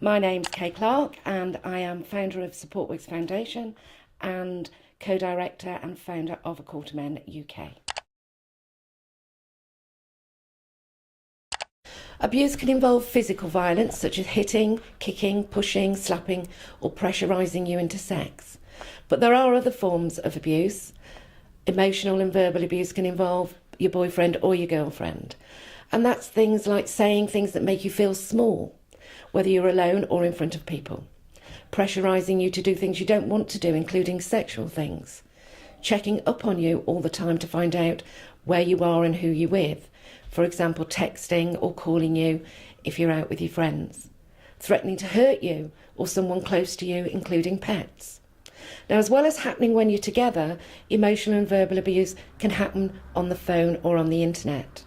My name's Clarke and I am founder of SupportWorks Foundation and co-director and founder of A Call to Men UK. Abuse can involve physical violence such as hitting, kicking, pushing, slapping or pressurising you into sex. But there are other forms of abuse. Emotional and verbal abuse can involve your boyfriend or your girlfriend. And that's things like saying things that make you feel small, whether you're alone or in front of people. Pressurising you to do things you don't want to do, including sexual things. Checking up on you all the time to find out where you are and who you're with. For example, texting or calling you if you're out with your friends. Threatening to hurt you or someone close to you, including pets. Now, as well as happening when you're together, emotional and verbal abuse can happen on the phone or on the internet.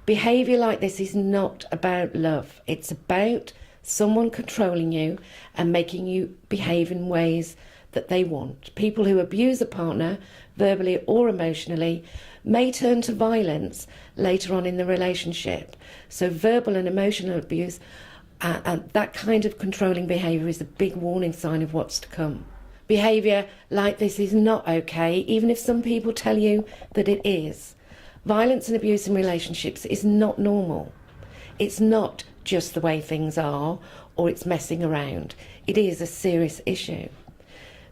Behaviour like this is not about love. It's about someone controlling you and making you behave in ways that they want. People who abuse a partner, verbally or emotionally, may turn to violence later on in the relationship. So verbal and emotional abuse, and that kind of controlling behaviour is a big warning sign of what's to come. Behaviour like this is not okay, even if some people tell you that it is. Violence and abuse in relationships is not normal. It's not just the way things are or it's messing around. It is a serious issue.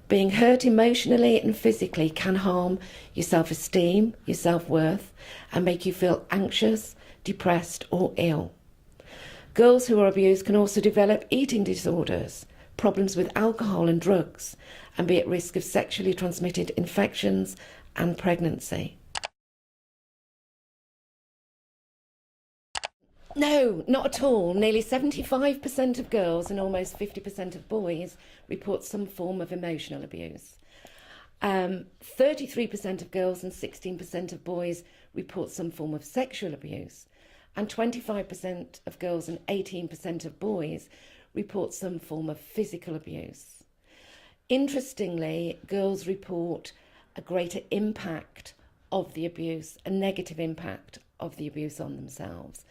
Being hurt emotionally and physically can harm your self-esteem, your self-worth, and make you feel anxious, depressed or ill. Girls who are abused can also develop eating disorders, problems with alcohol and drugs, and be at risk of sexually transmitted infections and pregnancy. No, not at all. Nearly 75% of girls and almost 50% of boys report some form of emotional abuse. 33% of girls and 16% of boys report some form of sexual abuse. And 25% of girls and 18% of boys report some form of physical abuse. Interestingly, girls report a greater impact of the abuse, a negative impact of the abuse on themselves.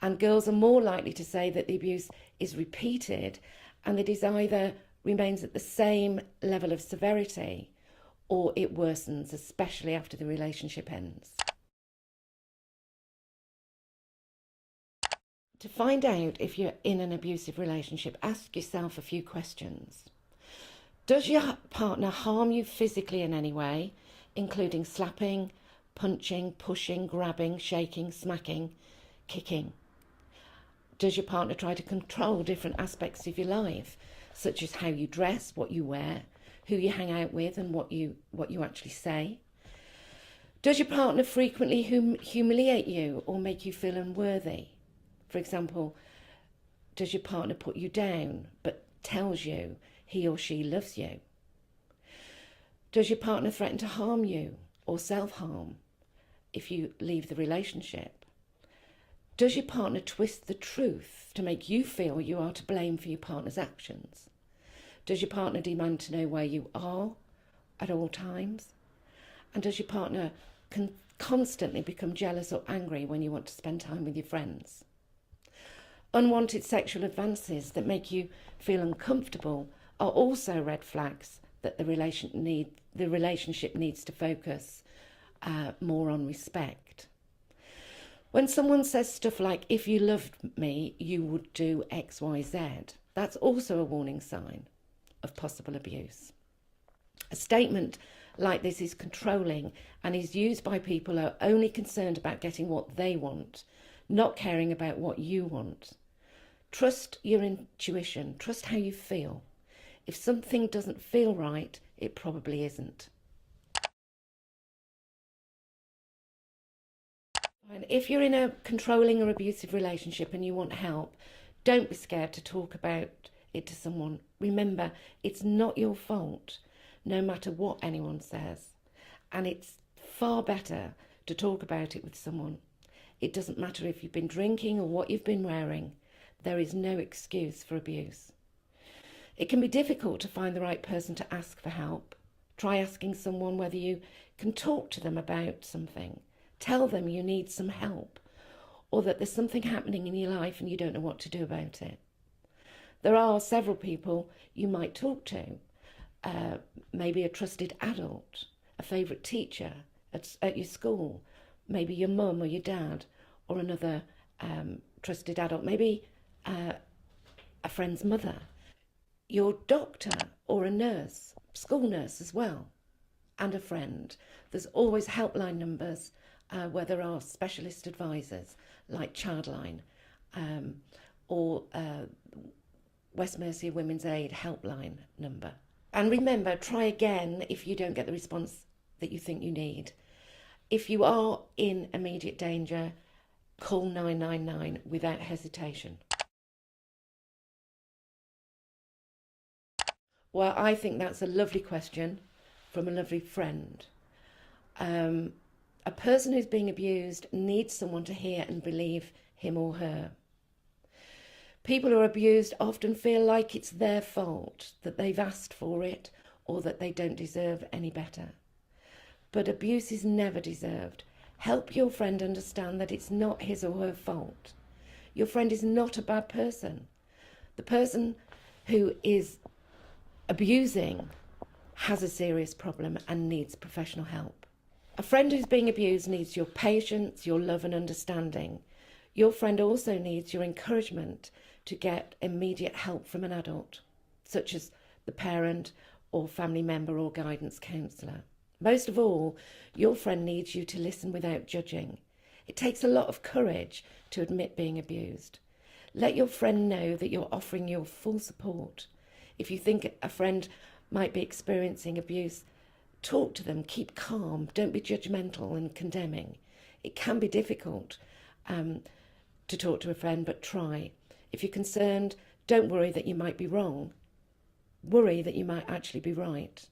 And girls are more likely to say that the abuse is repeated and that it either remains at the same level of severity or it worsens, especially after the relationship ends. To find out if you're in an abusive relationship, ask yourself a few questions. Does your partner harm you physically in any way, including slapping, punching, pushing, grabbing, shaking, smacking, kicking? Does your partner try to control different aspects of your life, such as how you dress, what you wear, who you hang out with and what you actually say? Does your partner frequently humiliate you or make you feel unworthy? For example, does your partner put you down but tells you he or she loves you? Does your partner threaten to harm you or self-harm if you leave the relationship? Does your partner twist the truth to make you feel you are to blame for your partner's actions? Does your partner demand to know where you are at all times? And does your partner constantly become jealous or angry when you want to spend time with your friends? Unwanted sexual advances that make you feel uncomfortable are also red flags that the relationship needs to focus more on respect. When someone says stuff like, if you loved me, you would do X, Y, Z, that's also a warning sign of possible abuse. A statement like this is controlling and is used by people who are only concerned about getting what they want, not caring about what you want. Trust your intuition, trust how you feel. If something doesn't feel right, it probably isn't. And if you're in a controlling or abusive relationship and you want help, don't be scared to talk about it to someone. Remember, it's not your fault, no matter what anyone says. And it's far better to talk about it with someone. It doesn't matter if you've been drinking or what you've been wearing. There is no excuse for abuse. It can be difficult to find the right person to ask for help. Try asking someone whether you can talk to them about something. Tell them you need some help or that there's something happening in your life and you don't know what to do about it. There are several people you might talk to, maybe a trusted adult, a favourite teacher at your school, maybe your mum or your dad, or another trusted adult, maybe a friend's mother, your doctor or a nurse, school nurse as well, and a friend. There's always helpline numbers where there are specialist advisors like Childline or West Mercia Women's Aid helpline number. And remember, try again if you don't get the response that you think you need. If you are in immediate danger, call 999 without hesitation. Well, I think that's a lovely question from a lovely friend. A person who's being abused needs someone to hear and believe him or her. People who are abused often feel like it's their fault, that they've asked for it, or that they don't deserve any better. But abuse is never deserved. Help your friend understand that it's not his or her fault. Your friend is not a bad person. The person who is abusing has a serious problem and needs professional help. A friend who's being abused needs your patience, your love and understanding. Your friend also needs your encouragement to get immediate help from an adult, such as the parent or family member or guidance counsellor. Most of all, your friend needs you to listen without judging. It takes a lot of courage to admit being abused. Let your friend know that you're offering your full support. If you think a friend might be experiencing abuse, talk to them, keep calm, don't be judgmental and condemning. It can be difficult to talk to a friend, but try. If you're concerned, don't worry that you might be wrong. Worry that you might actually be right.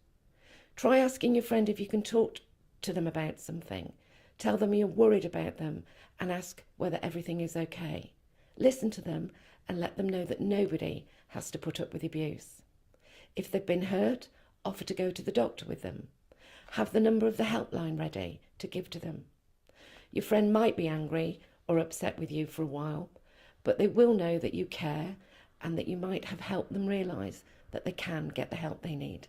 Try asking your friend if you can talk to them about something. Tell them you're worried about them and ask whether everything is okay. Listen to them and let them know that nobody has to put up with abuse. If they've been hurt, offer to go to the doctor with them. Have the number of the helpline ready to give to them. Your friend might be angry or upset with you for a while, but they will know that you care and that you might have helped them realise that they can get the help they need.